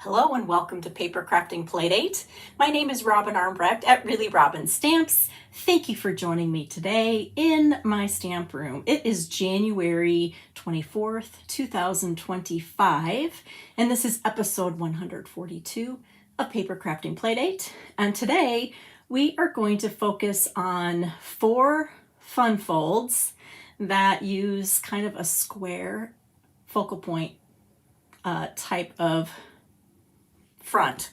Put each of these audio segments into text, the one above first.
Hello and welcome to Papercrafting Playdate. My name is Robin Armbrecht at Really Robin Stamps. Thank you for joining me today in my stamp room. It is January 24th, 2025, and this is episode 142 of Papercrafting Playdate. And today we are going to focus on 4 fun folds that use kind of a square focal point type of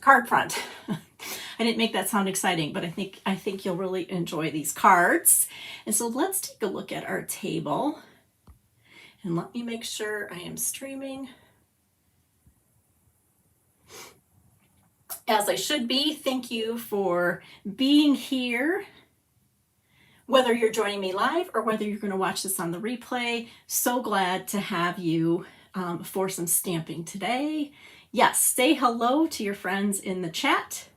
card front. I didn't make that sound exciting, but I think you'll really enjoy these cards. And so let's take a look at our table. And let me make sure I am streaming as I should be. Thank you for being here. Whether you're joining me live or whether you're going to watch this on the replay, so glad to have you for some stamping today. Yes, say hello to your friends in the chat.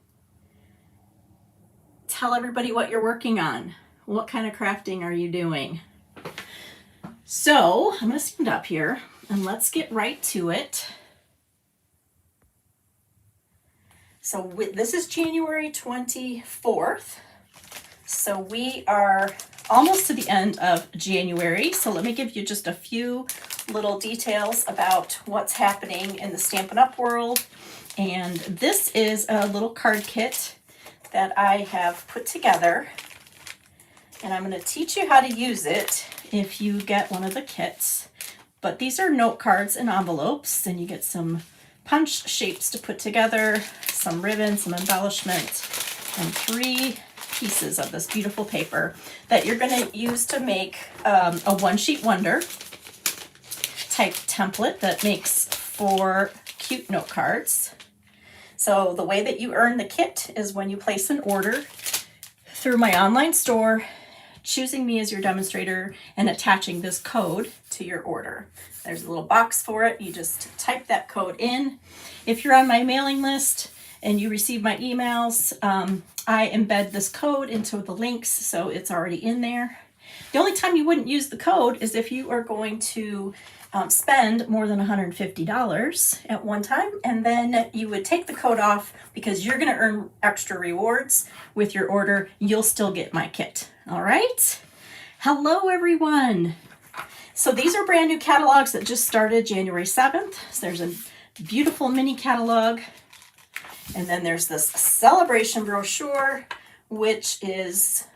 Tell everybody what you're working on. What kind of crafting are you doing? So I'm going to stand up here and let's get right to it. So this is January 24th. So we are almost to the end of January. So let me give you just a few little details about what's happening in the Stampin' Up! World. And this is a little card kit that I have put together. And I'm going to teach you how to use it if you get one of the kits. But these are note cards and envelopes, and you get some punch shapes to put together, some ribbon, some embellishment, and 3 pieces of this beautiful paper that you're going to use to make a one-sheet wonder type template that makes 4 cute note cards. So the way that you earn the kit is when you place an order through my online store, choosing me as your demonstrator and attaching this code to your order. There's a little box for it. You just type that code in. If you're on my mailing list and you receive my emails, I embed this code into the links, so it's already in there. The only time you wouldn't use the code is if you are going to spend more than $150 at one time, and then you would take the code off because you're going to earn extra rewards with your order. You'll still get my kit. All right. Hello, everyone. So these are brand new catalogs that just started January 7th. So there's a beautiful mini catalog. And then there's this celebration brochure, which is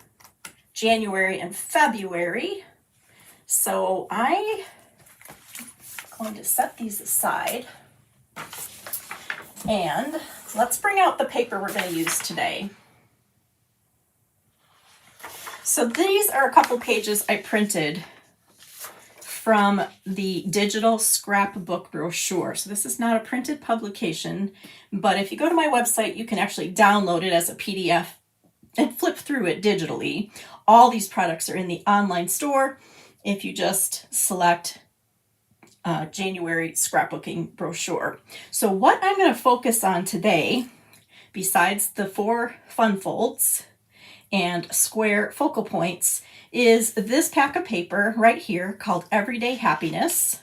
January and February. So I'm going to set these aside. And let's bring out the paper we're going to use today. So these are a couple pages I printed from the digital scrapbook brochure. So this is not a printed publication, but if you go to my website, you can actually download it as a PDF and flip through it digitally. All these products are in the online store if you just select January scrapbooking brochure. So what I'm going to focus on today, besides the 4 fun folds and square focal points, is this pack of paper right here called Everyday Happiness.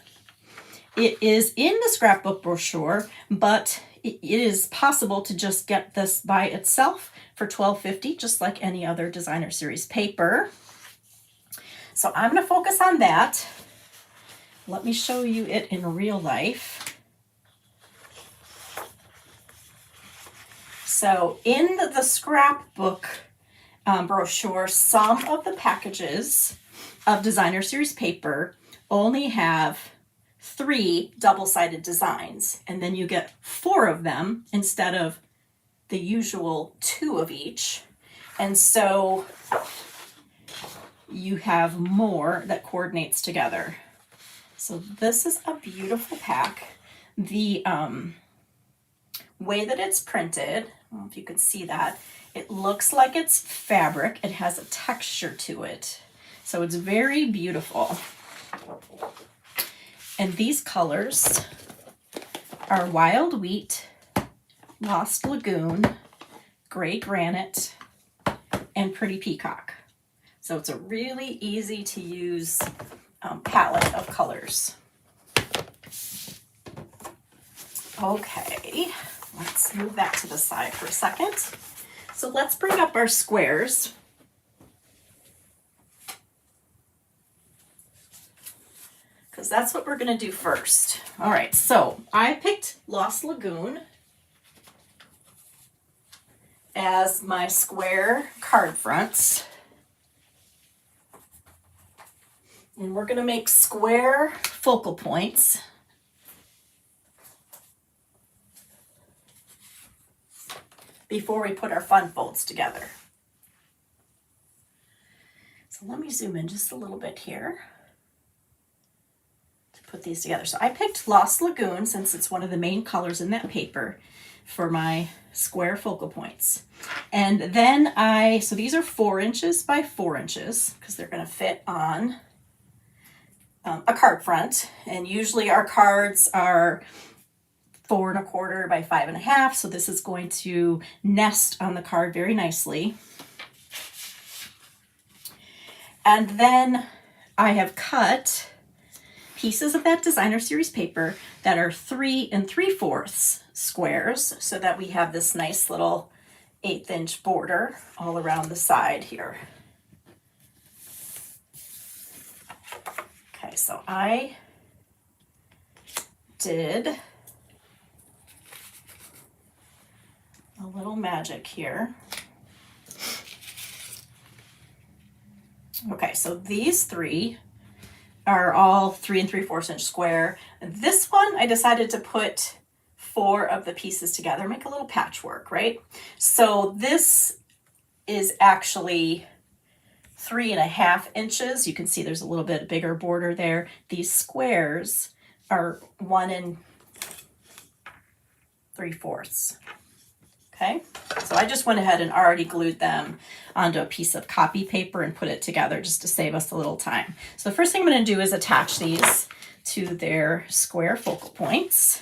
It is in the scrapbook brochure, but it is possible to just get this by itself for $12.50, just like any other designer series paper. So I'm going to focus on that. Let me show you it in real life. So in the scrapbook brochure, some of the packages of designer series paper only have 3 double-sided designs, and then you get 4 of them instead of the usual 2 of each. And so you have more that coordinates together. So this is a beautiful pack. The way that it's printed, I don't know if you can see that, it looks like it's fabric. It has a texture to it. So it's very beautiful. And these colors are Wild Wheat, Lost Lagoon, Gray Granite, and Pretty Peacock. So it's a really easy to use palette of colors. Okay, let's move that to the side for a second. So let's bring up our squares. Because that's what we're going to do first. All right, so I picked Lost Lagoon as my square card fronts. And we're going to make square focal points. Before we put our fun folds together. So let me zoom in just a little bit here to put these together. So I picked Lost Lagoon since it's one of the main colors in that paper for my square focal points. And then so these are 4 inches by 4 inches because they're going to fit on a card front. And usually our cards are 4 1/4 by 5 1/2. So this is going to nest on the card very nicely. And then I have cut pieces of that designer series paper that are 3 3/4 squares so that we have this nice little 1/8 inch border all around the side here. Okay, so I did a little magic here. Okay, so these 3 are all 3 3/4 inch square. This one, I decided to put 4 of the pieces together, make a little patchwork, right? So this is actually 3 1/2 inches. You can see there's a little bit bigger border there. These squares are 1 3/4. Okay, so I just went ahead and already glued them onto a piece of copy paper and put it together just to save us a little time. So the first thing I'm going to do is attach these to their square focal points.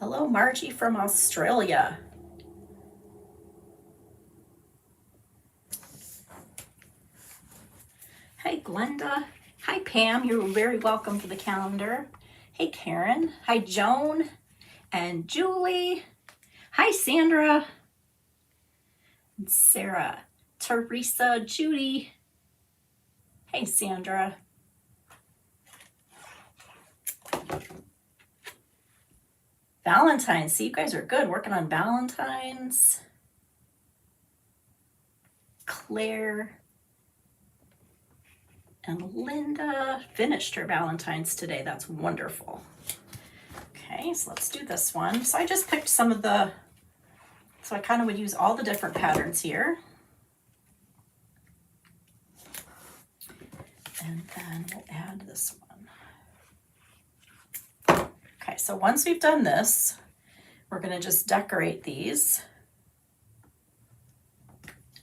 Hello, Margie from Australia. Hi, Glenda. Hi, Pam. You're very welcome to the calendar. Hey, Karen. Hi, Joan and Julie. Hi, Sandra. And Sarah. Teresa. Judy. Hey, Sandra. Valentine's. See, you guys are good working on Valentine's. Claire and Linda finished her Valentine's today. That's wonderful. Okay, so let's do this one. So I just picked some of the, so I kind of would use all the different patterns here. And then we'll add this one. Okay, so once we've done this, we're going to just decorate these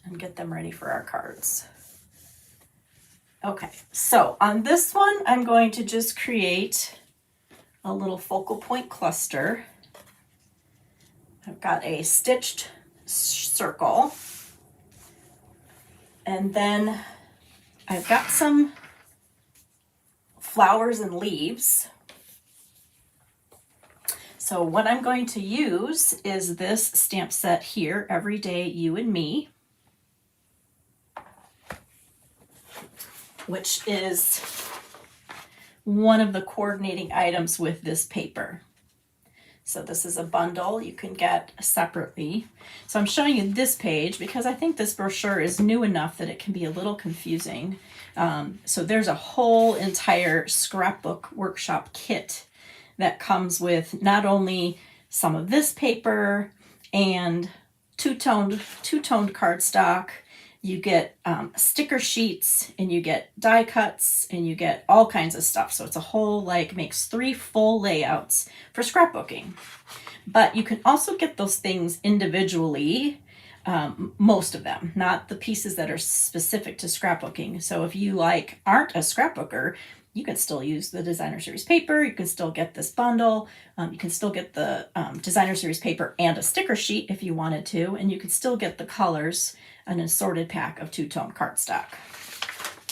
and get them ready for our cards. Okay, so on this one, I'm going to just create a little focal point cluster. I've got a stitched circle, and then I've got some flowers and leaves. So what I'm going to use is this stamp set here, Everyday You and Me, which is one of the coordinating items with this paper. So this is a bundle you can get separately. So I'm showing you this page because I think this brochure is new enough that it can be a little confusing. So there's a whole entire scrapbook workshop kit that comes with not only some of this paper and two-toned cardstock. You get sticker sheets, and you get die cuts, and you get all kinds of stuff. So it's a whole, makes 3 full layouts for scrapbooking. But you can also get those things individually, most of them, not the pieces that are specific to scrapbooking. So if you aren't a scrapbooker, you can still use the designer series paper. You can still get this bundle. You can still get the designer series paper and a sticker sheet if you wanted to, and you can still get the colors, an assorted pack of two-tone cardstock.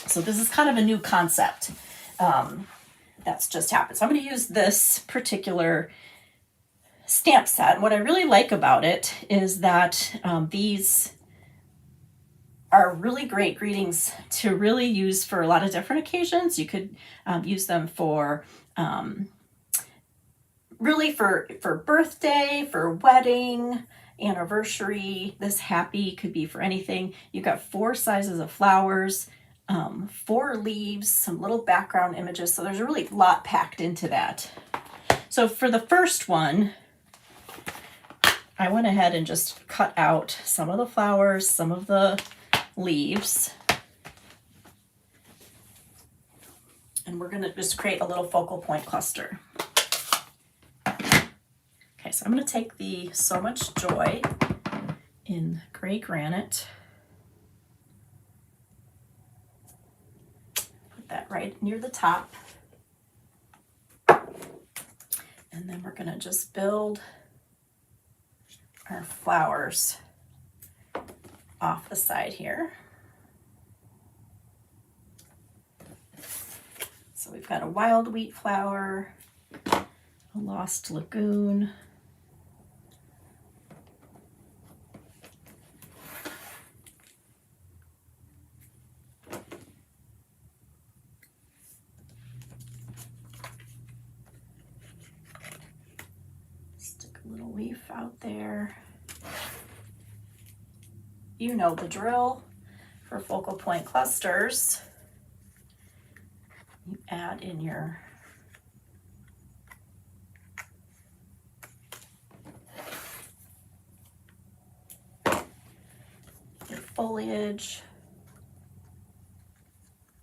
So this is kind of a new concept that's just happened. So I'm going to use this particular stamp set. What I really like about it is that these are really great greetings to really use for a lot of different occasions. You could use them for really for birthday, for wedding, anniversary. This happy could be for anything. You've got 4 sizes of flowers, 4 leaves, some little background images. So there's a really lot packed into that. So for the first one, I went ahead and just cut out some of the flowers, some of the leaves. And we're going to just create a little focal point cluster. Okay, so I'm going to take the So Much Joy in gray granite. Put that right near the top. And then we're going to just build our flowers off the side here. So we've got a wild wheat flower, a lost lagoon, stick a little leaf out there. You know the drill for focal point clusters. You add in your foliage.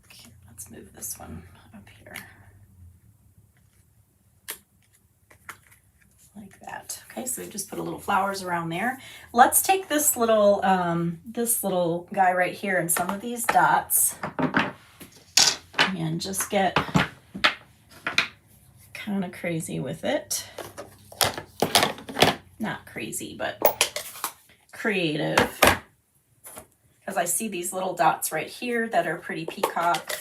Okay, let's move this one up here. Like that. Okay, so we just put a little flowers around there. Let's take this little guy right here and some of these dots and just get kind of crazy with it. Not crazy, but creative. Because I see these little dots right here that are pretty peacock.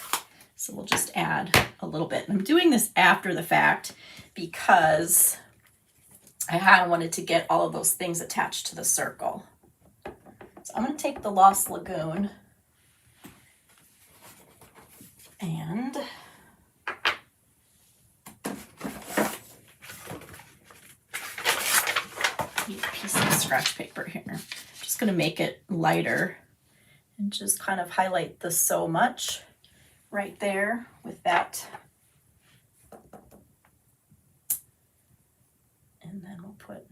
So we'll just add a little bit. I'm doing this after the fact because I had wanted to get all of those things attached to the circle. So I'm going to take the Lost Lagoon and need a piece of scratch paper here. I'm just going to make it lighter and just kind of highlight the So Much right there with that. And then we'll put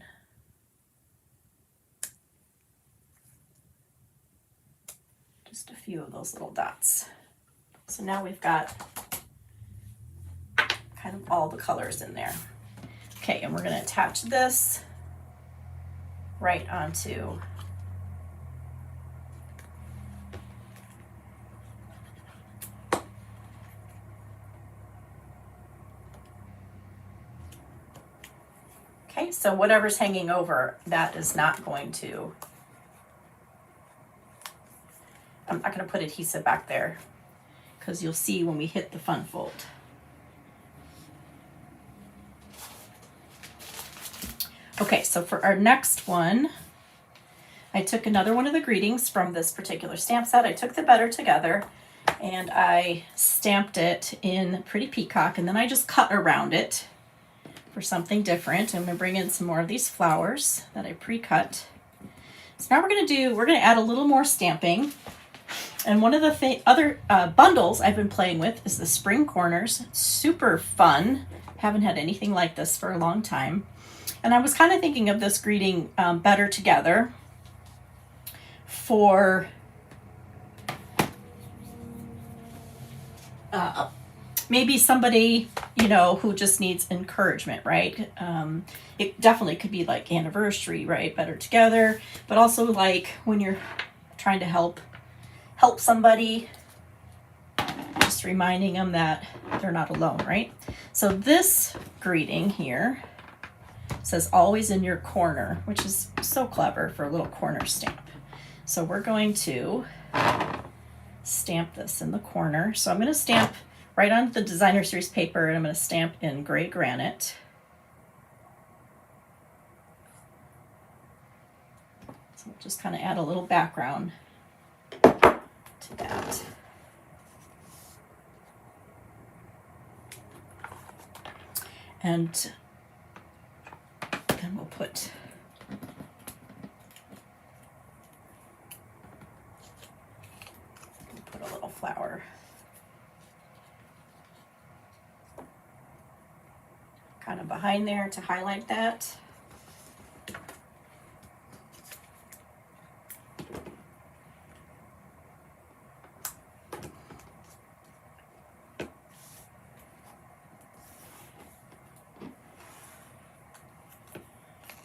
just a few of those little dots. So now we've got kind of all the colors in there. Okay, and we're going to attach this right onto so whatever's hanging over, that is not going to, I'm not going to put adhesive back there because you'll see when we hit the fun fold. Okay, so for our next one, I took another one of the greetings from this particular stamp set. I took the Better Together and I stamped it in pretty peacock, and then I just cut around it for something different. I'm going to bring in some more of these flowers that I pre-cut. So now we're going to add a little more stamping. And one of the other bundles I've been playing with is the Spring Corners. It's super fun. Haven't had anything like this for a long time. And I was kind of thinking of this greeting Better Together for maybe somebody, you know, who just needs encouragement, right? It definitely could be like anniversary, right? Better Together, but also like when you're trying to help somebody, just reminding them that they're not alone, right? So this greeting here says always in your corner, which is so clever for a little corner stamp. So we're going to stamp this in the corner. So I'm going to stamp right on the designer series paper, and I'm going to stamp in gray granite. So we'll just kind of add a little background to that. And then we'll put a little flower kind of behind there to highlight that.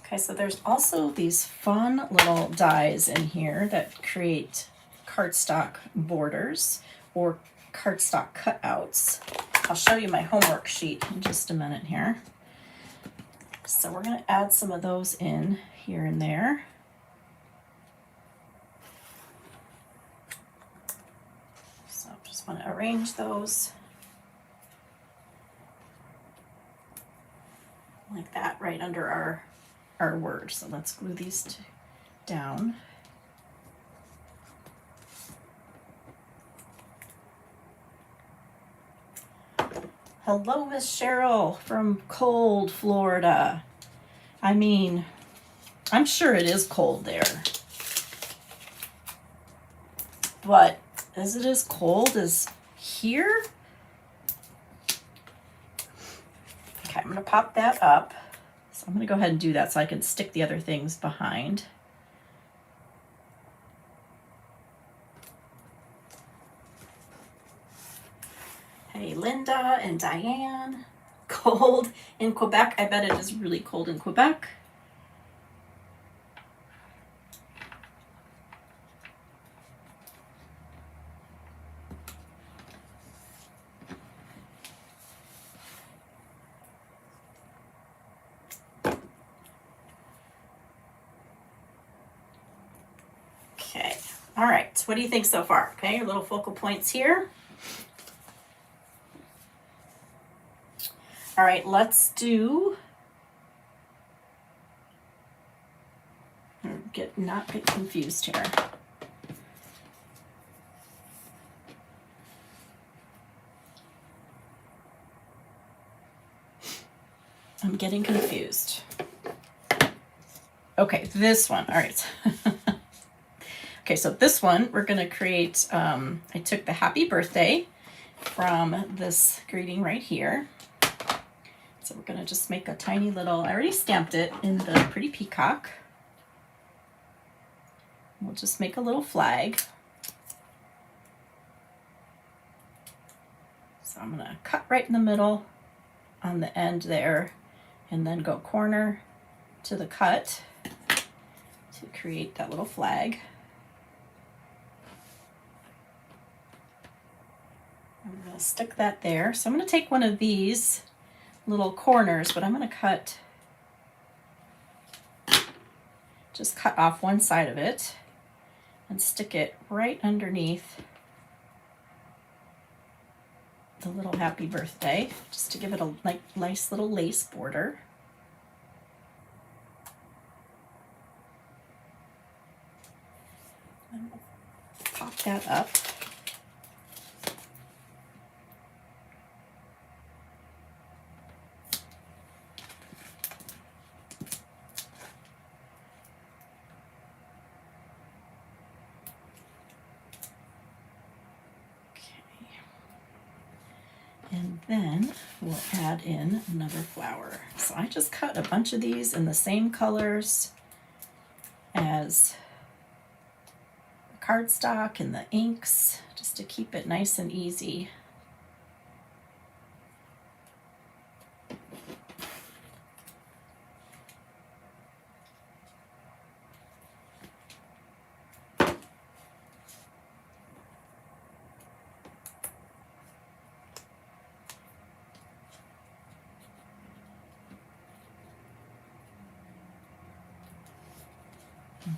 Okay, so there's also these fun little dies in here that create cardstock borders or cardstock cutouts. I'll show you my homework sheet in just a minute here. So we're going to add some of those in here and there. So just want to arrange those like that right under our word. So let's glue these down. Hello, Miss Cheryl from cold Florida. I mean, I'm sure it is cold there, but is it as cold as here? Okay, I'm going to pop that up. So I'm going to go ahead and do that so I can stick the other things behind. Hey, Linda and Diane. Cold in Quebec. I bet it is really cold in Quebec. Okay, all right, what do you think so far? Okay, your little focal points here. All right, let's do, not get confused here. I'm getting confused. Okay, this one, all right. Okay, so this one, we're gonna create, I took the happy birthday from this greeting right here. So we're gonna just make a tiny little, I already stamped it in the pretty peacock. We'll just make a little flag. So I'm gonna cut right in the middle on the end there, and then go corner to the cut to create that little flag. I'm gonna stick that there. So I'm gonna take one of these little corners, but I'm gonna just cut off one side of it and stick it right underneath the little happy birthday, just to give it a nice little lace border. And we'll pop that up. And then we'll add in another flower. So I just cut a bunch of these in the same colors as the cardstock and the inks, just to keep it nice and easy.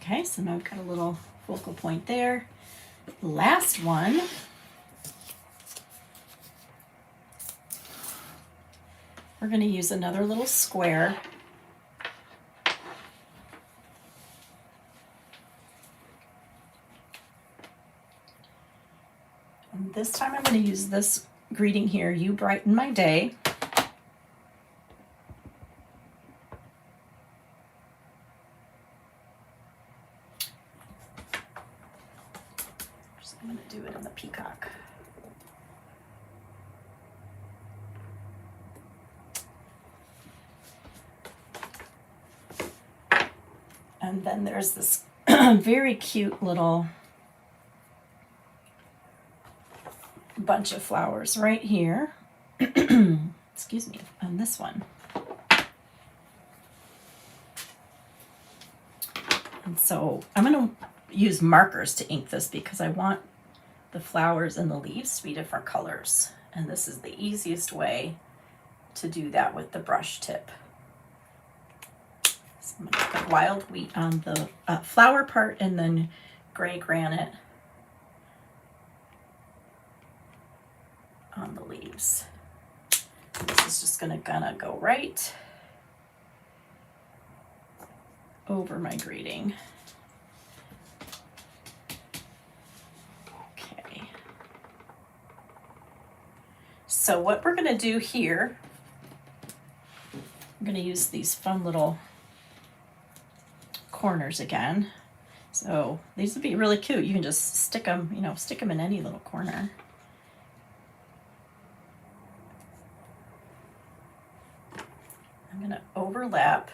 Okay, so now I've got a little focal point there. Last one. We're going to use another little square. And this time I'm going to use this greeting here, "You brighten my day." I'm going to do it in the peacock. And then there's this very cute little bunch of flowers right here. Excuse me, on this one. And so I'm going to use markers to ink this because I want the flowers and the leaves to be different colors. And this is the easiest way to do that with the brush tip. So I'm going to put wild wheat on the flower part and then gray granite on the leaves. This is just gonna go right over my greeting. Okay. So what we're gonna do here, I'm gonna use these fun little corners again. So these would be really cute. You can just stick them, stick them in any little corner. I'm going to overlap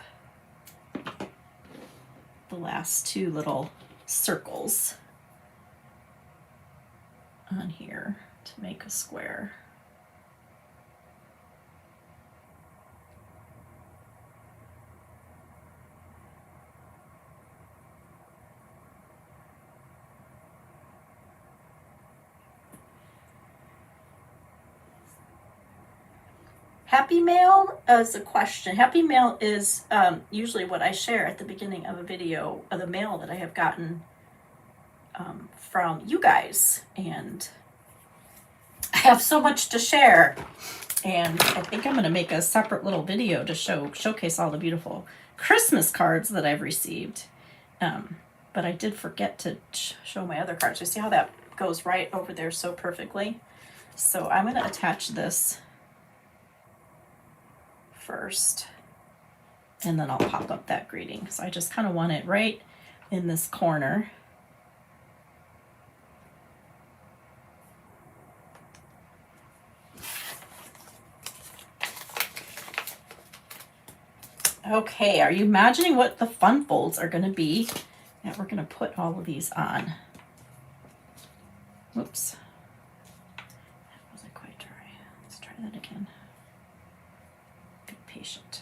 the last two little circles on here to make a square. Happy mail is a question. Happy mail is usually what I share at the beginning of a video of the mail that I have gotten from you guys. And I have so much to share. And I think I'm going to make a separate little video to showcase all the beautiful Christmas cards that I've received. But I did forget to show my other cards. You see how that goes right over there so perfectly? So I'm going to attach this first, and then I'll pop up that greeting. So I just kind of want it right in this corner. Okay, are you imagining what the fun folds are going to be that we're going to put all of these on? Whoops. That wasn't quite dry. Let's try that again. Be patient.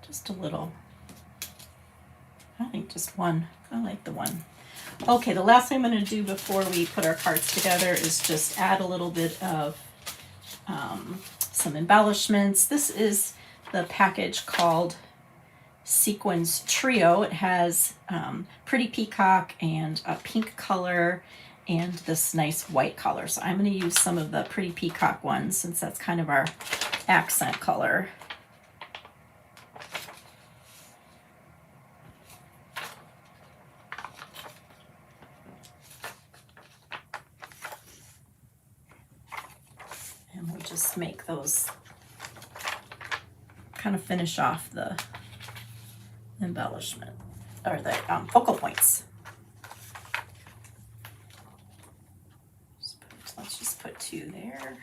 Just a little, I think just one. I like the one. Okay, the last thing I'm going to do before we put our cards together is just add a little bit of some embellishments. This is the package called Sequins Trio. It has pretty peacock and a pink color and this nice white color. So I'm going to use some of the pretty peacock ones since that's kind of our accent color. And we'll just make those, kind of finish off the embellishment, or the focal points. Let's just put two there.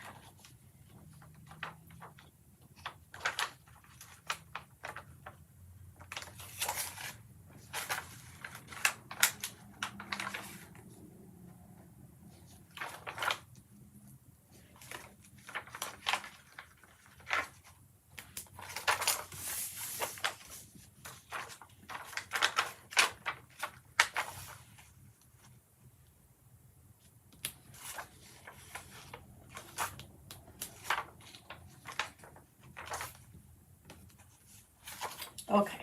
Okay.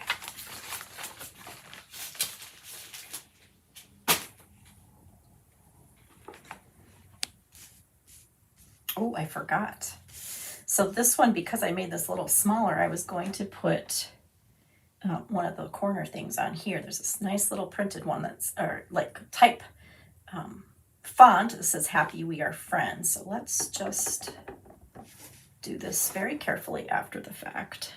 Oh, I forgot. So this one, because I made this a little smaller, I was going to put one of the corner things on here. There's this nice little printed one that's, or like type font that says Happy We Are Friends. So let's just do this very carefully after the fact.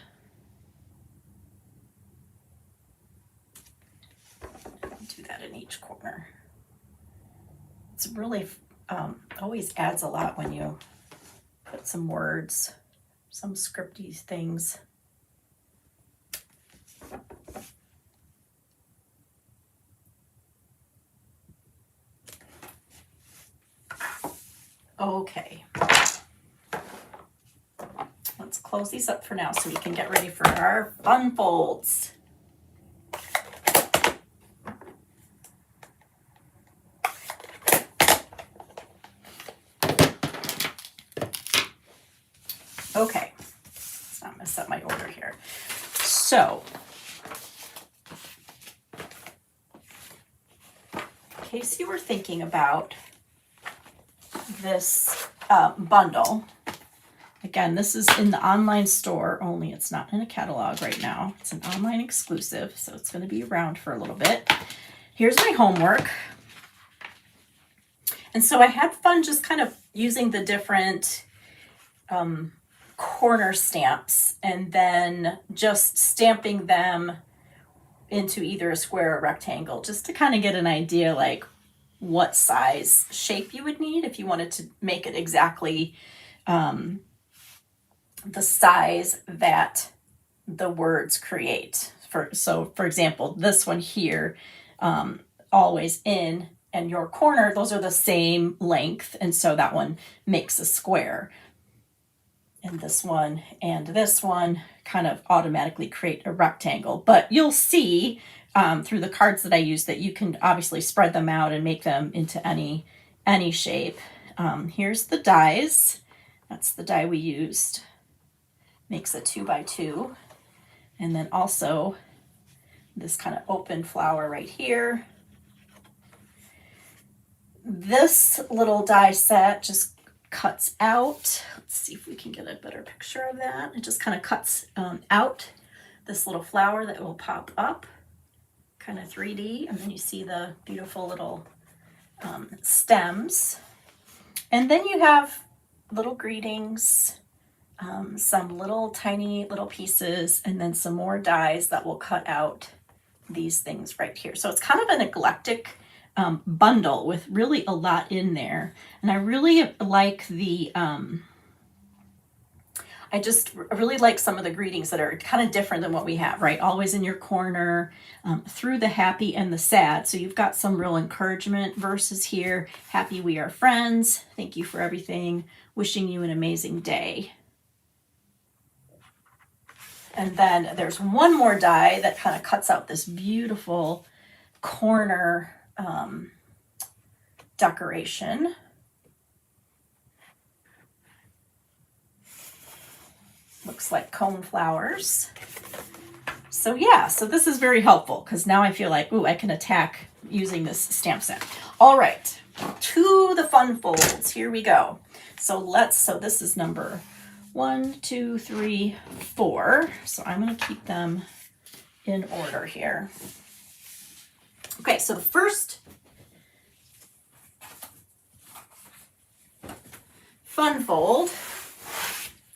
Do that in each corner. It's really always adds a lot when you put some words, some scripty things. Okay. Let's close these up for now so we can get ready for our fun folds. Okay, let's not mess up my order here. So, in case you were thinking about this bundle, again, this is in the online store only. It's not in a catalog right now. It's an online exclusive, so it's going to be around for a little bit. Here's my homework. And so I had fun just kind of using the different corner stamps and then just stamping them into either a square or rectangle, just to kind of get an idea like what size shape you would need if you wanted to make it exactly the size that the words create. So for example, this one here, always in, and your corner, those are the same length, and so that one makes a square. And this one and this one kind of automatically create a rectangle. But you'll see through the cards that I use that you can obviously spread them out and make them into any shape. Here's the dies. That's the die we used. Makes a 2x2. And then also this kind of open flower right here. This little die set just cuts out. Let's see if we can get a better picture of that. It just kind of cuts out this little flower that will pop up, kind of 3D, and then you see the beautiful little stems. And then you have little greetings, some little tiny little pieces, and then some more dies that will cut out these things right here. So it's kind of an eclectic bundle with really a lot in there. And I really like the, I just really like some of the greetings that are kind of different than what we have, right? Always in your corner, through the happy and the sad. So you've got some real encouragement verses here. Happy we are friends. Thank you for everything. Wishing you an amazing day. And then there's one more die that kind of cuts out this beautiful corner decoration. Looks like cone flowers. So yeah, so this is very helpful because now I feel like, ooh, I can attack using this stamp set. All right, to the fun folds. Here we go. So this is number 1, 2, 3, 4. So I'm going to keep them in order here. Okay, so the first fun fold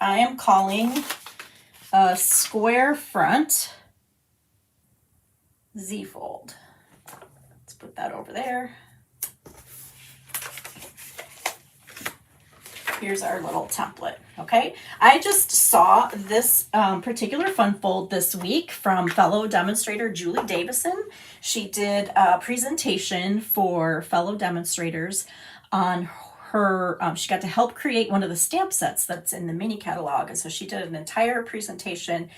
I am calling a square front Z fold. Let's put that over there. Here's our little template, okay? I just saw this particular fun fold this week from fellow demonstrator Julie Davison. She did a presentation for fellow demonstrators on her, she got to help create one of the stamp sets that's in the mini catalog. And so she did an entire presentation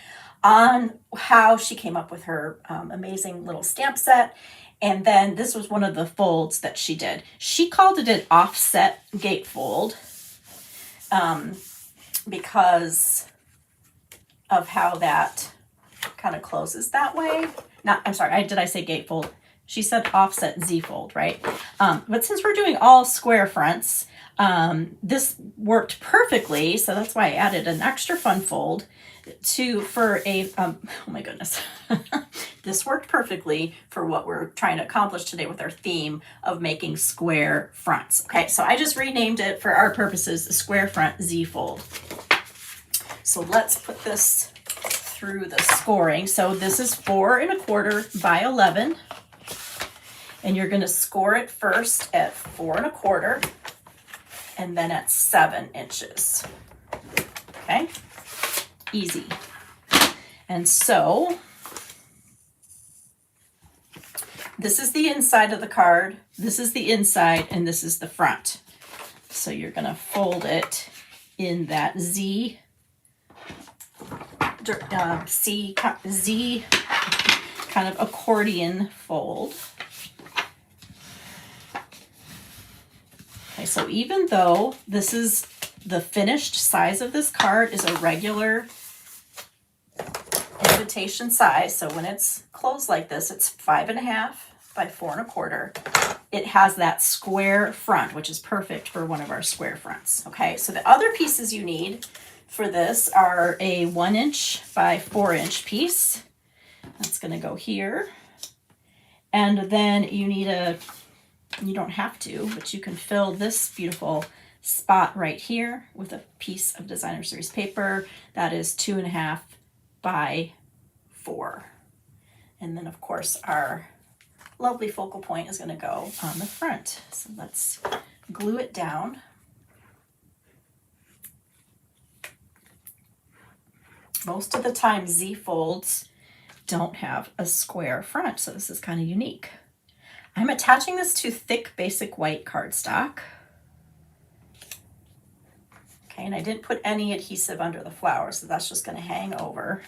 on how she came up with her amazing little stamp set. And then this was one of the folds that she did. She called it an offset gatefold. Because of how that kind of closes that way. I'm sorry, did I say gatefold? She said offset Z-fold, right? But since we're doing all square fronts, this worked perfectly. So that's why I added an extra fun fold for a, oh my goodness. This worked perfectly for what we're trying to accomplish today with our theme of making square fronts. Okay, so I just renamed it for our purposes, square front Z-fold. So let's put this through the scoring. So this is 4 1/4 by 11. And you're going to score it first at 4 1/4 and then at 7 inches. Okay, easy. And so this is the inside of the card, this is the inside, and this is the front. So you're going to fold it in that Z kind of accordion fold. Okay, so even though this is the finished size of this card is a regular invitation size, so when it's closed like this, it's 5 1/2 by 4 1/4. It has that square front, which is perfect for one of our square fronts. Okay, so the other pieces you need for this are a 1 inch by 4 inch piece. That's going to go here. And then you need you don't have to, but you can fill this beautiful spot right here with a piece of designer series paper that is 2 1/2 by 4. And then of course our lovely focal point is going to go on the front. So let's glue it down. Most of the time Z folds don't have a square front, so this is kind of unique. I'm attaching this to thick basic white cardstock. Okay, and I didn't put any adhesive under the flower, so that's just going to hang over.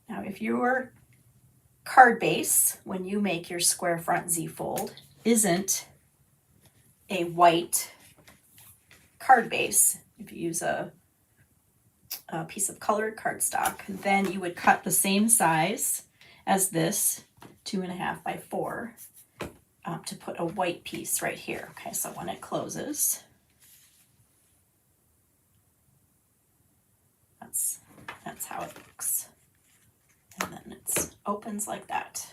Now, if your card base, when you make your square front Z-fold, isn't a white card base, if you use a piece of colored cardstock, then you would cut the same size as this, 2 1/2 by 4, to put a white piece right here. Okay, so when it closes, that's how it looks. And then it opens like that.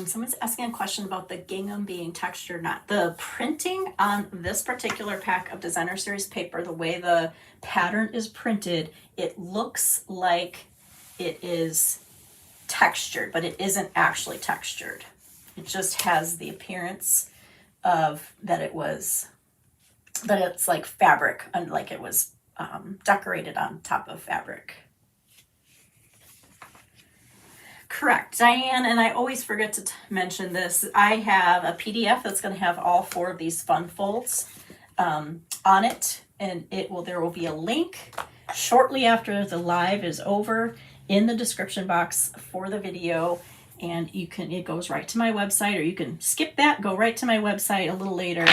Someone's asking a question about the gingham being textured or not. The printing on this particular pack of designer series paper, the way the pattern is printed, it looks like it is textured, but it isn't actually textured. It just has the appearance of that it's like fabric, and like it was decorated on top of fabric. Correct, Diane, and I always forget to mention this. I have a PDF that's going to have all 4 of these fun folds on it, and there will be a link shortly after the live is over in the description box for the video, and it goes right to my website, or you can skip that, go right to my website a little later,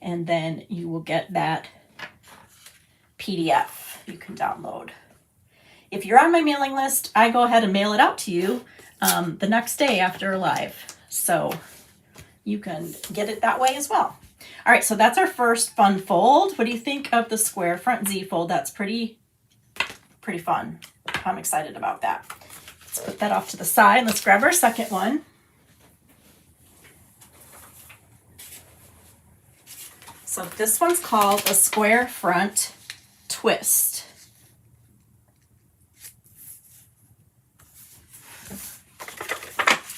and then you will get that PDF you can download. If you're on my mailing list, I go ahead and mail it out to you the next day after live. So you can get it that way as well. All right, so that's our first fun fold. What do you think of the square front Z fold? That's pretty fun. I'm excited about that. Let's put that off to the side. Let's grab our second one. So this one's called a square front twist.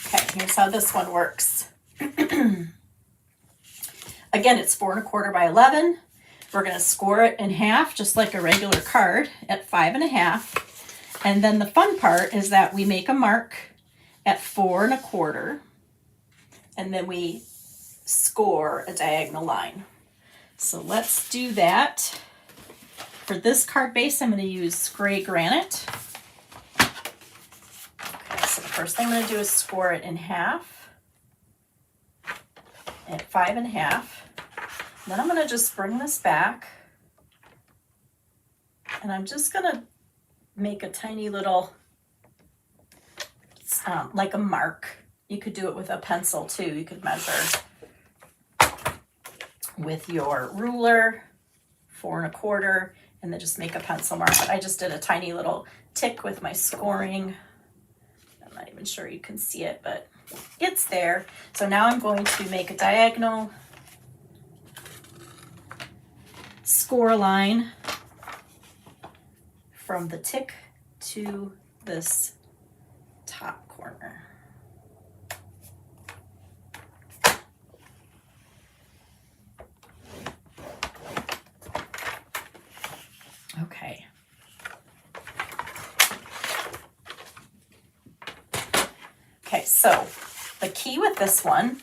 Okay, here's how this one works. Again, it's 4 1/4 by 11. We're going to score it in half, just like a regular card, at 5 1/2. And then the fun part is that we make a mark at 4 1/4. and then we score a diagonal line. So let's do that. For this card base, I'm going to use gray granite. Okay, so the first thing I'm going to do is score it in half at 5 1/2. Then I'm going to just bring this back, and I'm just going to make a tiny little, like a mark. You could do it with a pencil too. You could measure with your ruler 4 1/4, and then just make a pencil mark. But I just did a tiny little tick with my scoring. I'm not even sure you can see it, but it's there. So now I'm going to make a diagonal score line from the tick to this top corner. Okay. Okay, so the key with this one,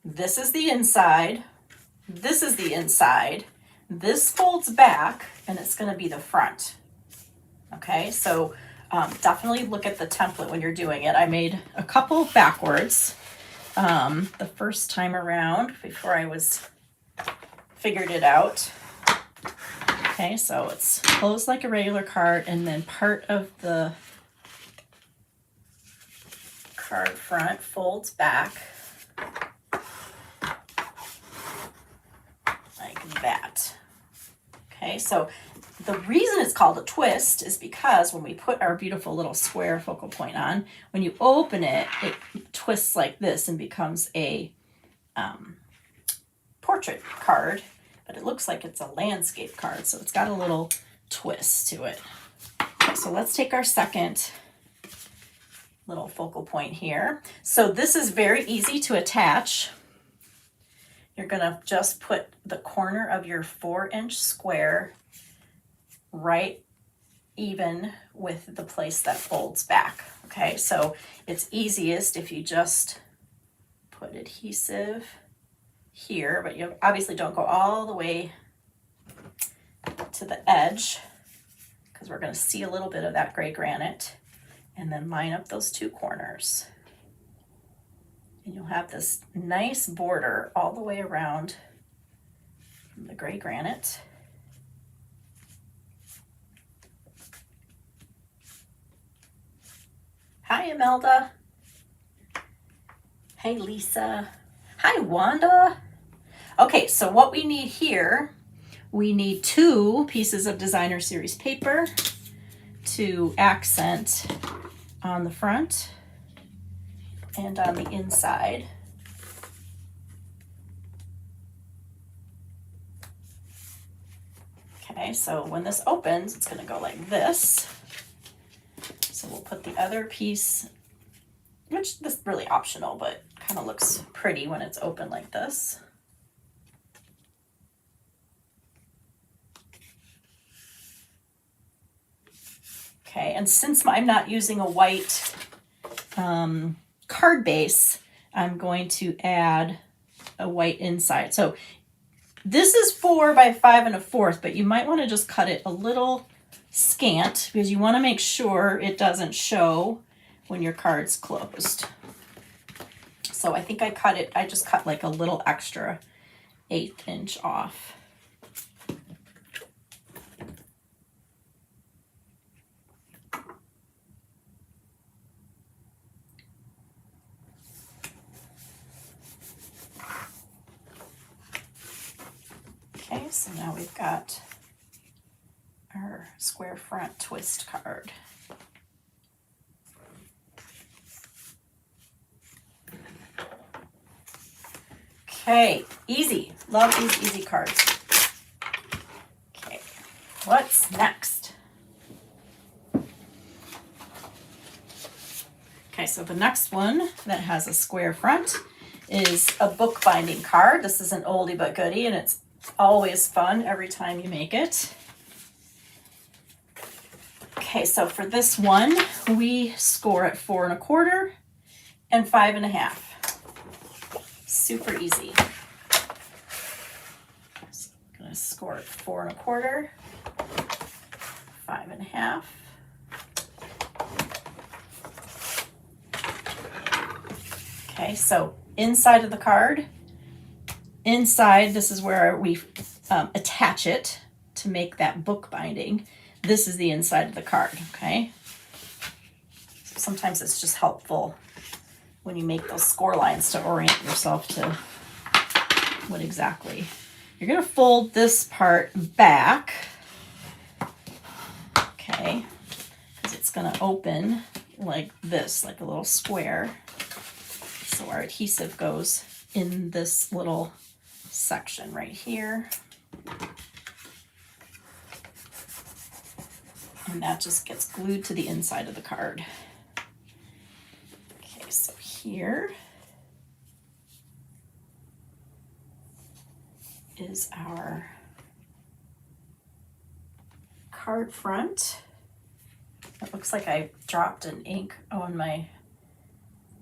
this is the inside, this is the inside, this folds back, and it's going to be the front. Okay, so definitely look at the template when you're doing it. I made a couple backwards the first time around before I figured it out. Okay, so it's closed like a regular card, and then part of the card front folds back like that. Okay, so the reason it's called a twist is because when we put our beautiful little square focal point on, when you open it, it twists like this and becomes a portrait card, but it looks like it's a landscape card, so it's got a little twist to it. Okay, so let's take our second little focal point here. So this is very easy to attach. You're gonna just put the corner of your 4-inch square right even with the place that folds back. Okay, so it's easiest if you just put adhesive here, but you obviously don't go all the way to the edge because we're going to see a little bit of that gray granite, and then line up those two corners. And you'll have this nice border all the way around from the gray granite. Hi, Imelda. Hey, Lisa. Hi, Wanda. Okay, so what we need here, we need 2 pieces of designer series paper to accent on the front and on the inside. Okay, so when this opens, it's going to go like this. So we'll put the other piece, which this is really optional, but kind of looks pretty when it's open like this. Okay, and since I'm not using a white card base, I'm going to add a white inside. So this is 4 by 5 1/4, but you might want to just cut it a little scant because you want to make sure it doesn't show when your card's closed. So I think I just cut like a little extra 1/8 inch off. Okay, so now we've got our square front twist card. Okay, easy. Love these easy cards. Okay, what's next? Okay, so the next one that has a square front is a bookbinding card. This is an oldie but goodie, and it's always fun every time you make it. Okay, so for this one, we score at 4 1/4 and 5 1/2. super easy. Just gonna score it 4 1/4, 5 1/2. Okay, so inside of the card, inside, this is where we attach it to make that book binding. This is the inside of the card, okay? So sometimes it's just helpful when you make those score lines to orient yourself to what exactly. You're gonna fold this part back, okay? Because it's gonna open like this, like a little square. So our adhesive goes in this little section right here. And that just gets glued to the inside of the card. Okay, so here is our card front. It looks like I dropped an ink on my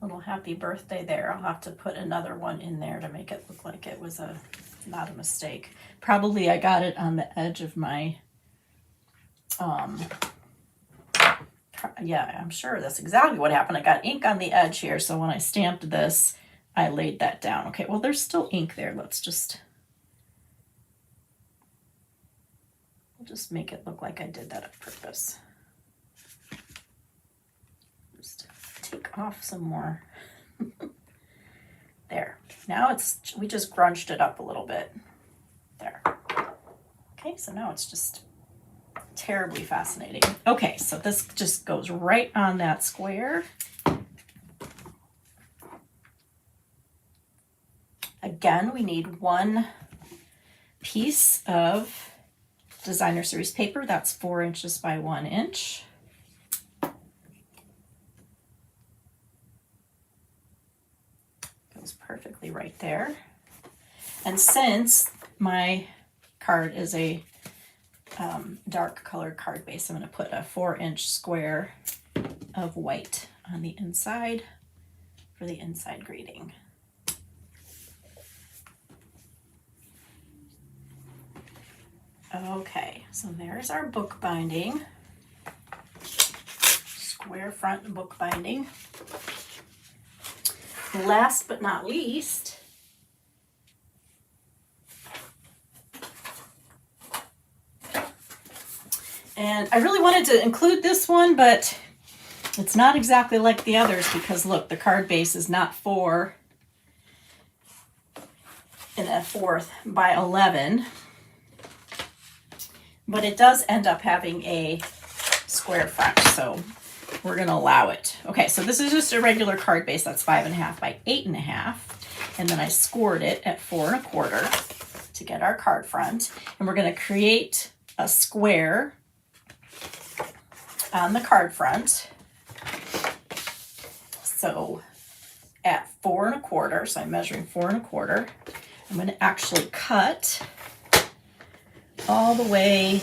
little happy birthday there. I'll have to put another one in there to make it look like it was not a mistake. Probably I got it on the edge of my, yeah, I'm sure that's exactly what happened. I got ink on the edge here, so when I stamped this, I laid that down. Okay, well, there's still ink there. We'll just make it look like I did that on purpose. Just take off some more. There. Now we just grunched it up a little bit. There. Okay, so now it's just terribly fascinating. Okay, so this just goes right on that square. Again, we need 1 piece of designer series paper. That's 4 inches by 1 inch. Goes perfectly right there. And since my card is a dark colored card base, I'm going to put a 4-inch square of white on the inside for the inside greeting. Okay, so there's our book binding, square front book binding. Last but not least, and I really wanted to include this one, but it's not exactly like the others because look, the card base is not 4 1/4 by 11, but it does end up having a square front, so we're going to allow it. Okay, so this is just a regular card base. That's 5 1/2 by 8 1/2. And then I scored it at 4 1/4 to get our card front. And we're going to create a square on the card front. So at 4 1/4, so I'm measuring 4 1/4, I'm going to actually cut all the way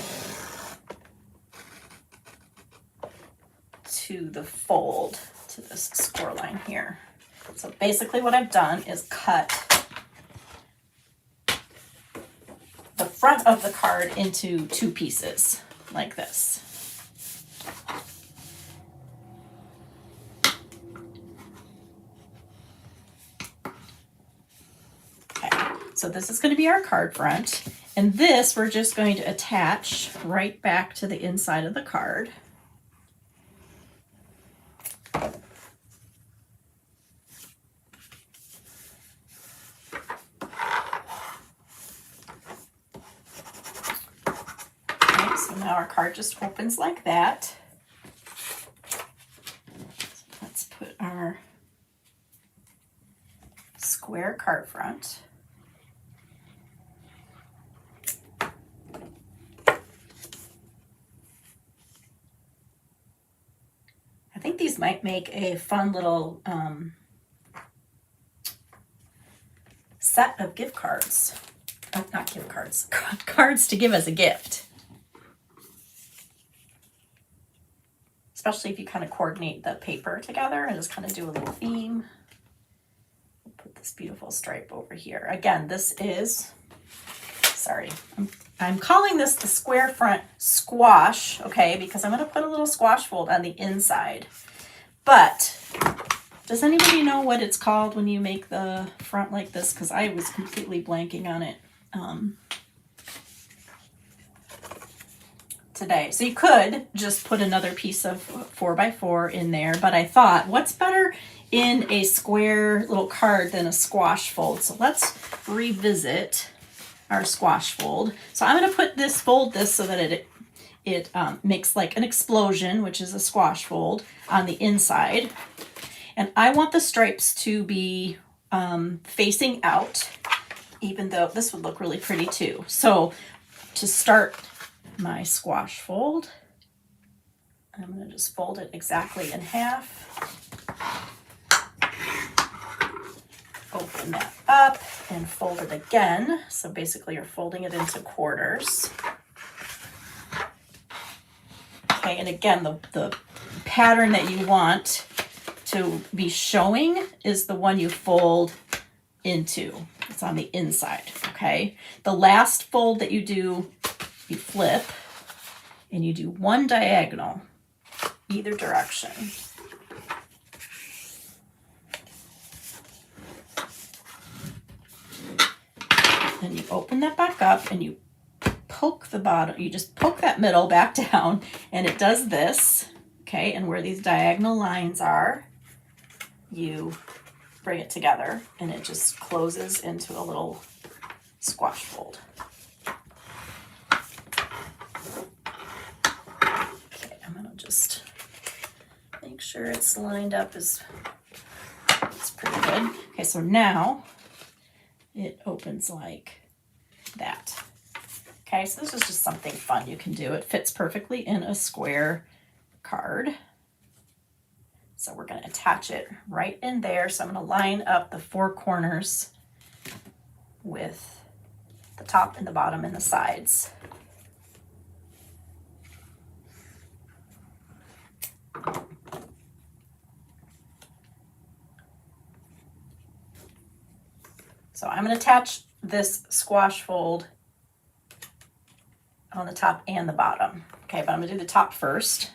to the fold to this score line here. So basically what I've done is cut the front of the card into 2 pieces like this. Okay, so this is going to be our card front, and this we're just going to attach right back to the inside of the card. So now our card just opens like that. So let's put our square card front. I think these might make a fun little set of gift cards. Oh, not gift cards, cards to give as a gift. Especially if you kind of coordinate the paper together and just kind of do a little theme. We'll put this beautiful stripe over here. Again, this is, sorry, I'm calling this the square front squash, okay, because I'm going to put a little squash fold on the inside. But does anybody know what it's called when you make the front like this? Because I was completely blanking on it today. So you could just put another piece of 4x4 in there, but I thought, what's better in a square little card than a squash fold? So let's revisit our squash fold. So I'm going to fold this so that it makes like an explosion, which is a squash fold, on the inside. And I want the stripes to be facing out, even though this would look really pretty too. So to start my squash fold, I'm going to just fold it exactly in half. Open that up and fold it again. So basically you're folding it into quarters. Okay, and again, the pattern that you want to be showing is the one you fold into. It's on the inside, okay? The last fold that you do, you flip and you do one diagonal, either direction. Then you open that back up and you poke the bottom, you just poke that middle back down, and it does this, okay? And where these diagonal lines are, you bring it together and it just closes into a little squash fold. Okay, I'm gonna just make sure it's lined up it's pretty good. Okay, so now it opens like that. Okay, so this is just something fun you can do. It fits perfectly in a square card. So we're going to attach it right in there. So I'm going to line up the four corners with the top and the bottom and the sides. So I'm going to attach this squash fold on the top and the bottom. Okay, but I'm going to do the top first.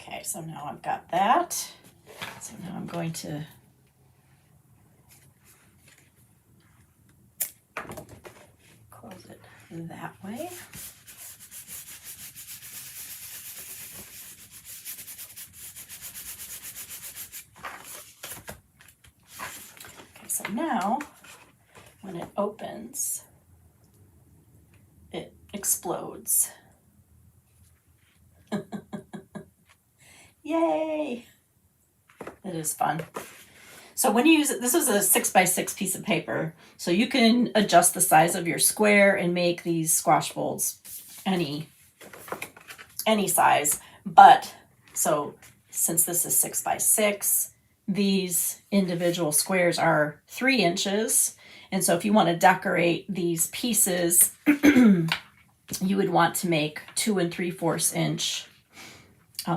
Okay, so now I've got that. So now I'm going to close it that way. So now, when it opens, it explodes. Yay! It is fun. So when you use it, this is a 6x6 piece of paper, so you can adjust the size of your square and make these squash folds any size. But, so since this is 6x6, these individual squares are 3 inches. And so if you want to decorate these pieces, you would want to make 2 3/4 inch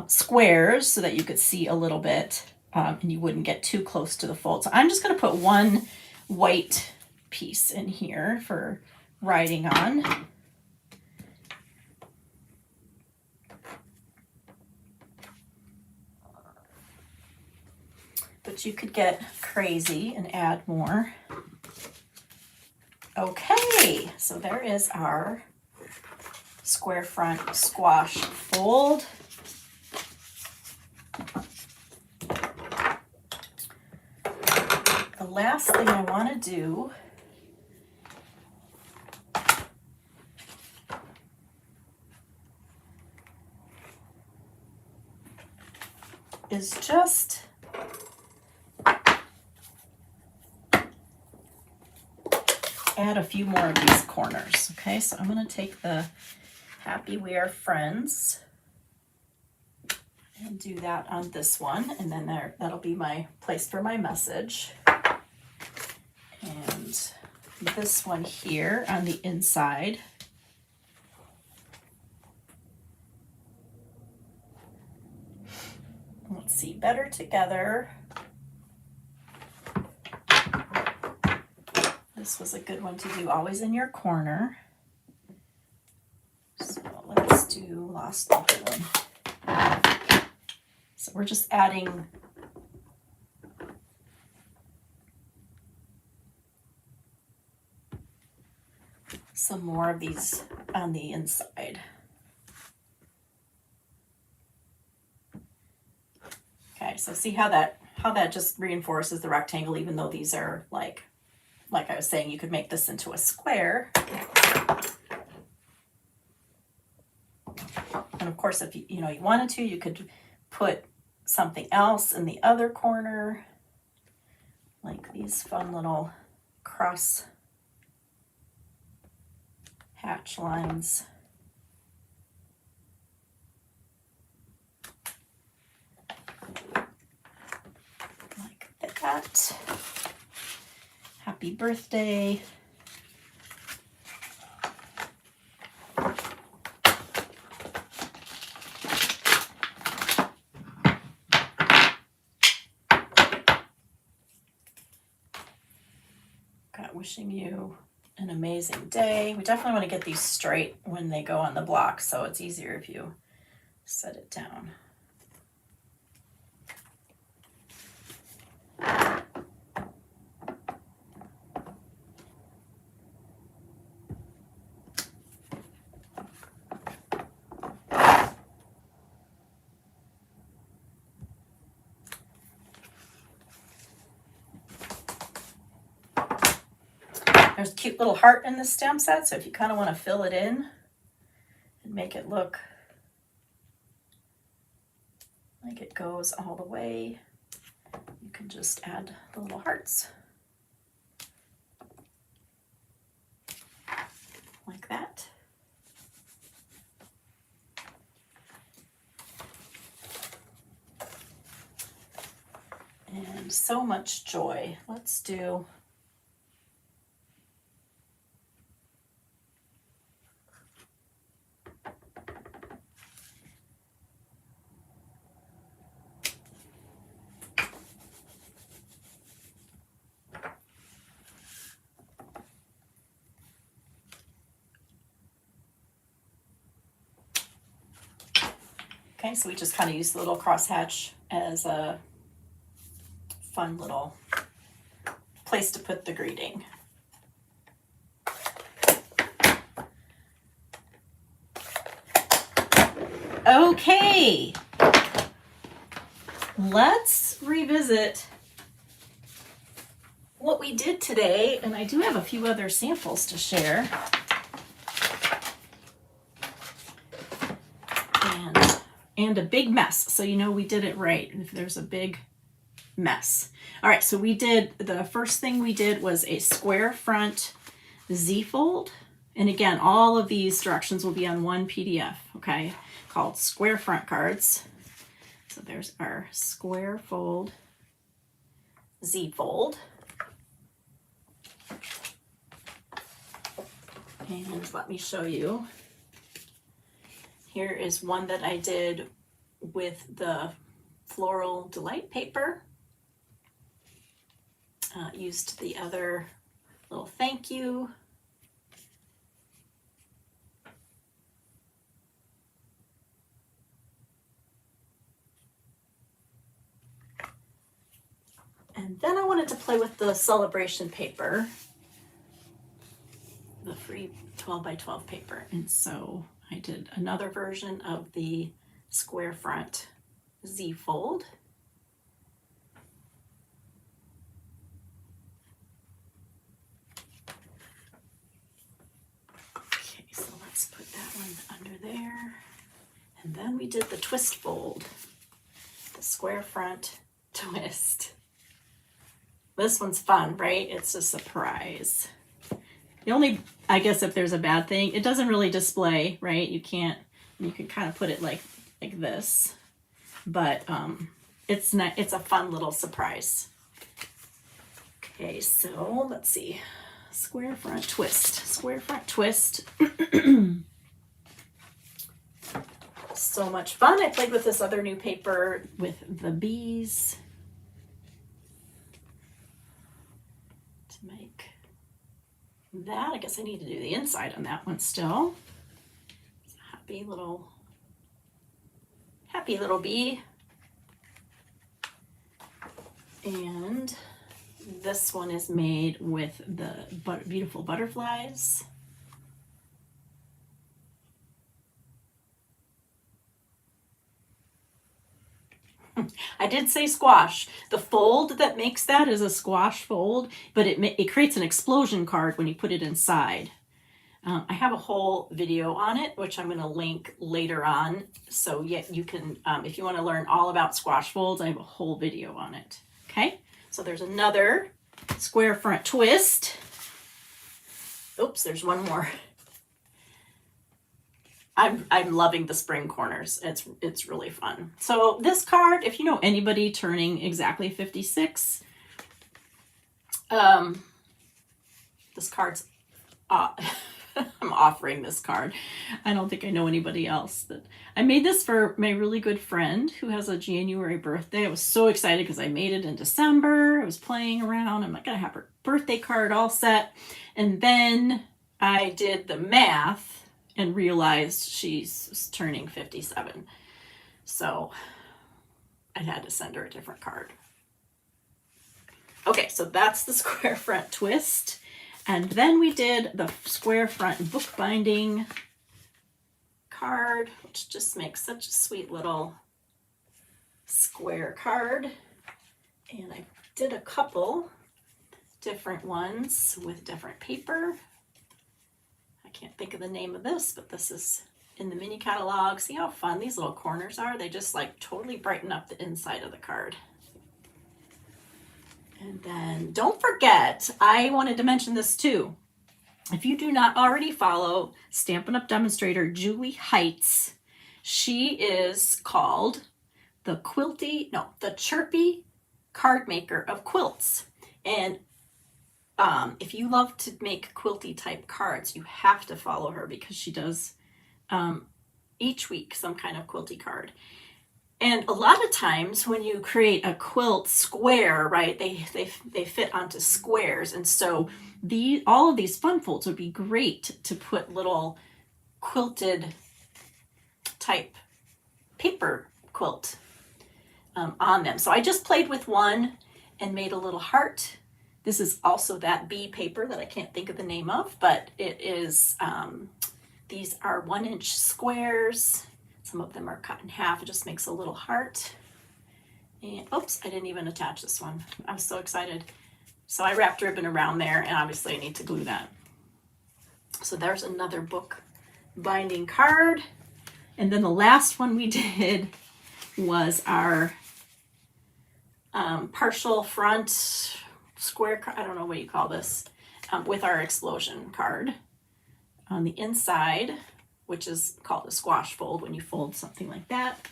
squares so that you could see a little bit and you wouldn't get too close to the fold. So I'm just going to put one white piece in here for writing on. But you could get crazy and add more. Okay, so there is our square front squash fold. The last thing I want to do is just add a few more of these corners. Okay, so I'm going to take the Happy We Are Friends and do that on this one, and then that'll be my place for my message. And this one here on the inside, let's see, better together. This was a good one to do, always in your corner. So let's do lost balloon. So we're just adding some more of these on the inside. Okay, so see how that just reinforces the rectangle, even though these are like I was saying, you could make this into a square. And of course, if you wanted to, you could put something else in the other corner, like these fun little cross hatch lines. Like that. Happy birthday. Wishing you an amazing day. We definitely want to get these straight when they go on the block, so it's easier if you set it down. There's a cute little heart in the stem set, so if you kind of want to fill it in and make it look like it goes all the way, you can just add the little hearts like that. And so much joy. Let's do okay, so we just kind of use the little crosshatch as a fun little place to put the greeting. Okay, let's revisit what we did today, and I do have a few other samples to share. And a big mess, so we did it right if there's a big mess. All right, so the first thing we did was a square front Z-fold. And again, all of these directions will be on one PDF, okay, called Square Front Cards. So there's our square fold Z-fold. And let me show you. Here is one that I did with the Floral Delight paper. Used the other little thank you. And then I wanted to play with the celebration paper, the free 12 by 12 paper. And so I did another version of the square front Z-fold. Okay, so let's put that one under there. And then we did the twist fold, the square front twist. This one's fun, right? It's a surprise. The only, I guess if there's a bad thing, it doesn't really display, right? You can kind of put it like this, but it's a fun little surprise. Okay, so let's see. Square front twist, square front twist. so much fun. I played with this other new paper with the bees to make that. I guess I need to do the inside on that one still. It's a happy little bee. And this one is made with the beautiful butterflies. I did say squash. The fold that makes that is a squash fold, but it creates an explosion card when you put it inside. I have a whole video on it, which I'm going to link later on. So yeah, you can, if you want to learn all about squash folds, I have a whole video on it. Okay, so there's another square front twist. Oops, there's one more. I'm loving the spring corners. It's really fun. So this card, if you know anybody turning exactly 56, this card's I'm offering this card. I don't think I know anybody else. That I made this for my really good friend who has a January birthday. I was so excited because I made it in December. I was playing around. I'm like, gonna have her birthday card all set. And then I did the math and realized she's turning 57. So I had to send her a different card. Okay, so that's the square front twist. And then we did the square front bookbinding card, which just makes such a sweet little square card. And I did a couple different ones with different paper. I can't think of the name of this, but this is in the mini catalog. See how fun these little corners are? They just like totally brighten up the inside of the card. And then don't forget, I wanted to mention this too. If you do not already follow Stampin' Up! Demonstrator Julie Heights, she is called the Chirpy Card Maker of Quilts. And if you love to make quilty type cards, you have to follow her because she does each week some kind of quilty card. And a lot of times when you create a quilt square, right, they fit onto squares. And so all of these fun folds would be great to put little quilted type paper quilt on them. So I just played with one and made a little heart. This is also that bee paper that I can't think of the name of, but it is, these are 1-inch squares. Some of them are cut in half. It just makes a little heart. And oops, I didn't even attach this one. I'm so excited. So I wrapped ribbon around there, and obviously I need to glue that. So there's another book binding card. And then the last one we did was our partial front square, I don't know what you call this, with our explosion card on the inside, which is called a squash fold when you fold something like that.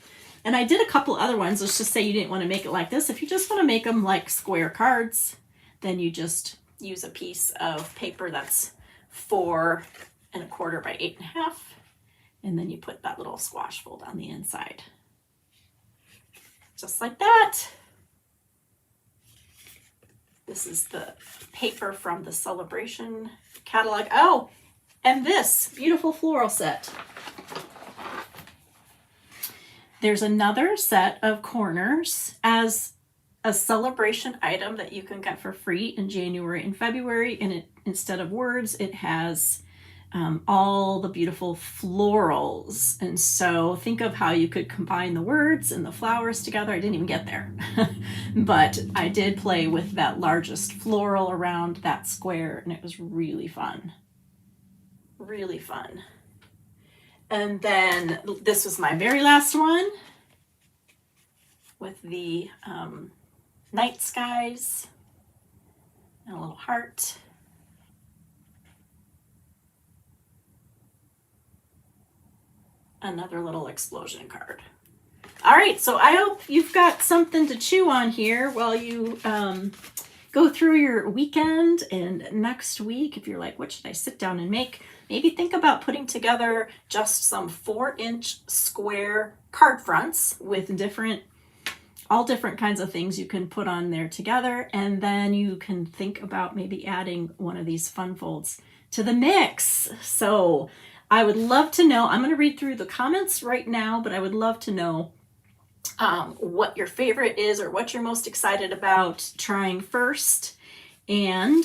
And I did a couple other ones. Let's just say you didn't want to make it like this. If you just want to make them like square cards, then you just use a piece of paper that's 4 1/4 by 8 1/2, and then you put that little squash fold on the inside. Just like that. This is the paper from the Celebration catalog. Oh, and this beautiful floral set. There's another set of corners as a celebration item that you can get for free in January and February. And instead of words, it has all the beautiful florals. And so think of how you could combine the words and the flowers together. I didn't even get there, but I did play with that largest floral around that square, and it was really fun. Really fun. And then this was my very last one with the night skies and a little heart. Another little explosion card. All right, so I hope you've got something to chew on here while you go through your weekend. And next week, if you're like, what should I sit down and make? maybe think about putting together just some 4-inch square card fronts with all different kinds of things you can put on there together. And then you can think about maybe adding one of these fun folds to the mix. So I would love to know, I'm going to read through the comments right now, but I would love to know what your favorite is or what you're most excited about trying first. And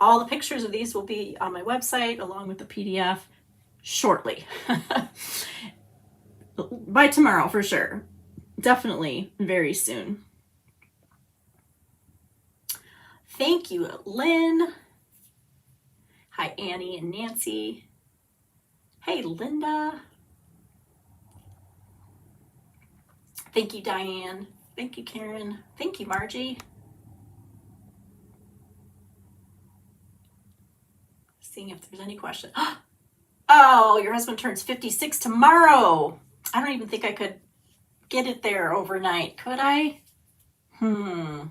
all the pictures of these will be on my website along with the PDF shortly. By tomorrow for sure. Definitely very soon. Thank you, Lynn. Hi, Annie and Nancy. Hey, Linda. Thank you, Diane. Thank you, Karen. Thank you, Margie. Seeing if there's any questions. Oh, your husband turns 56 tomorrow. I don't even think I could get it there overnight, could I? That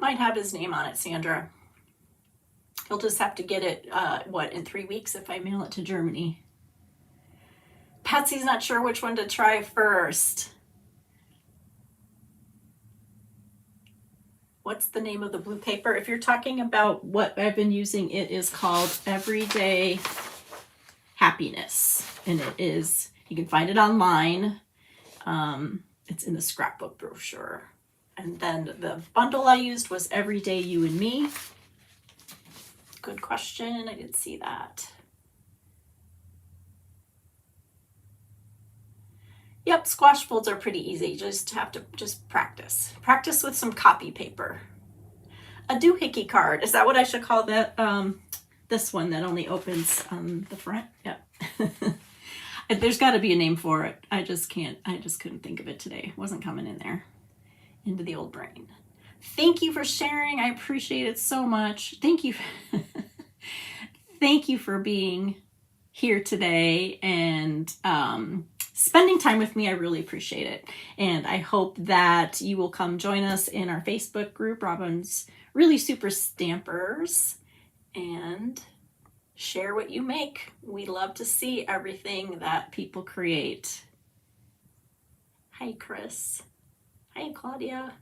might have his name on it, Sandra. He'll just have to get it, in 3 weeks if I mail it to Germany. Patsy's not sure which one to try first. What's the name of the blue paper? If you're talking about what I've been using, it is called Everyday Happiness. And it is, you can find it online. It's in the scrapbook brochure. And then the bundle I used was Everyday You and Me. Good question. I didn't see that. Yep, squash folds are pretty easy. You just have to practice. Practice with some copy paper. A doohickey card. Is that what I should call that? This one that only opens on the front? Yep. There's got to be a name for it. I just couldn't think of it today. It wasn't coming in there. Into the old brain. Thank you for sharing. I appreciate it so much. Thank you. Thank you for being here today and spending time with me. I really appreciate it. And I hope that you will come join us in our Facebook group, Robin's Really Super Stampers, and share what you make. We love to see everything that people create. Hi, Chris. Hi, Claudia.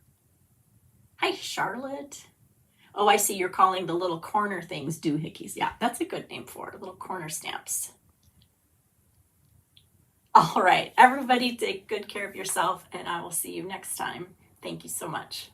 Hi, Charlotte. Oh, I see you're calling the little corner things doohickeys. Yeah, that's a good name for it, little corner stamps. All right, everybody take good care of yourself, and I will see you next time. Thank you so much.